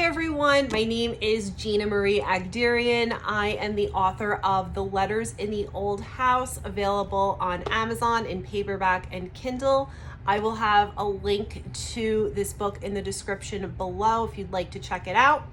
everyone, my name is Gina Marie Agderian. I am the author of The Letters in the Old House, available on Amazon in paperback and Kindle. I will have a link to this book in the description below if you'd like to check it out.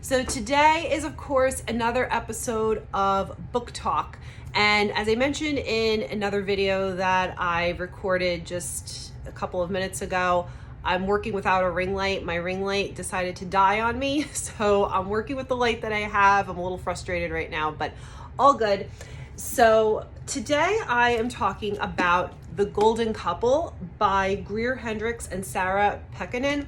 So today is, of course, another episode of Book Talk. And as I mentioned in another video that I recorded just a couple of minutes ago, I'm working without a ring light. My ring light decided to die on me, so I'm working with the light that I have. I'm a little frustrated right now, but all good. So today I am talking about The Golden Couple by Greer Hendricks and Sarah Pekkanen.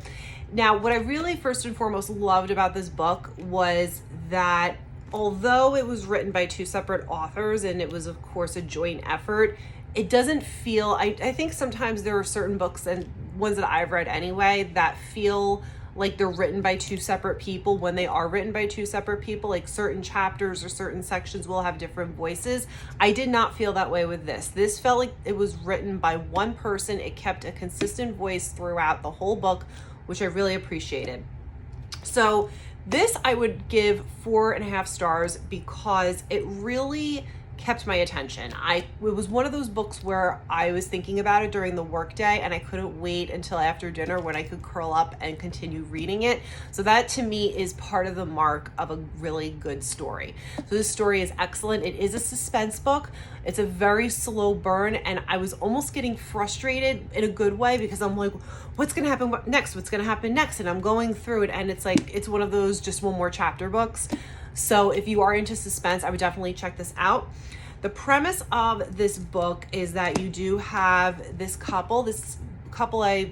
Now, what I really first and foremost loved about this book was that although it was written by two separate authors and it was, of course, a joint effort, it doesn't feel, I think sometimes there are certain books and ones that I've read anyway that feel like they're written by two separate people when they are written by two separate people. Like certain chapters or certain sections will have different voices. I did not feel that way with this. This felt like it was written by one person. It kept a consistent voice throughout the whole book, which I really appreciated. So this I would give 4.5 stars because it really kept my attention. It was one of those books where I was thinking about it during the workday and I couldn't wait until after dinner when I could curl up and continue reading it. So that to me is part of the mark of a really good story. So this story is excellent. It is a suspense book. It's a very slow burn and I was almost getting frustrated in a good way because I'm like, what's going to happen next? What's going to happen next? And I'm going through it and it's like, it's one of those just one more chapter books. So if you are into suspense, I would definitely check this out. The premise of this book is that you do have this couple. This couple, I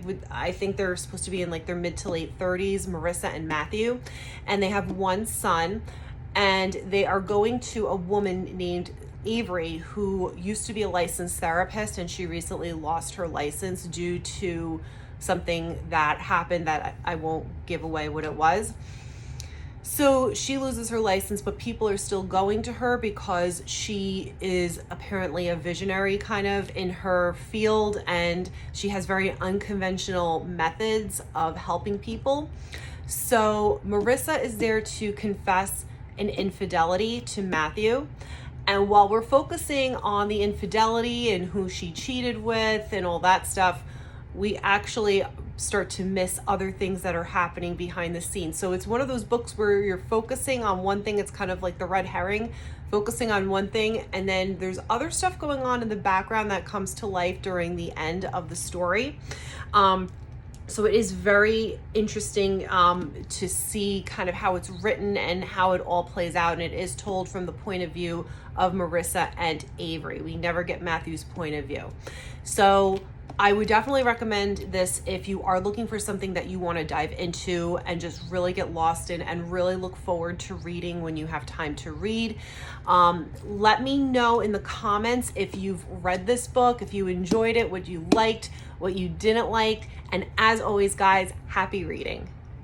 think they're supposed to be in like their mid to late 30s, Marissa and Matthew, and they have one son, and they are going to a woman named Avery who used to be a licensed therapist, and she recently lost her license due to something that happened that I won't give away what it was. So she loses her license, but people are still going to her because she is apparently a visionary kind of in her field, and she has very unconventional methods of helping people. So Marissa is there to confess an infidelity to Matthew. And while we're focusing on the infidelity and who she cheated with and all that stuff, we actually start to miss other things that are happening behind the scenes. So it's one of those books where you're focusing on one thing. It's kind of like the red herring, focusing on one thing, and then there's other stuff going on in the background that comes to life during the end of the story. So it is very interesting to see kind of how it's written and how it all plays out. And it is told from the point of view of Marissa and Avery. We never get Matthew's point of view. So I would definitely recommend this if you are looking for something that you want to dive into and just really get lost in and really look forward to reading when you have time to read. Let me know in the comments if you've read this book, if you enjoyed it, what you liked, what you didn't like. And as always, guys, happy reading.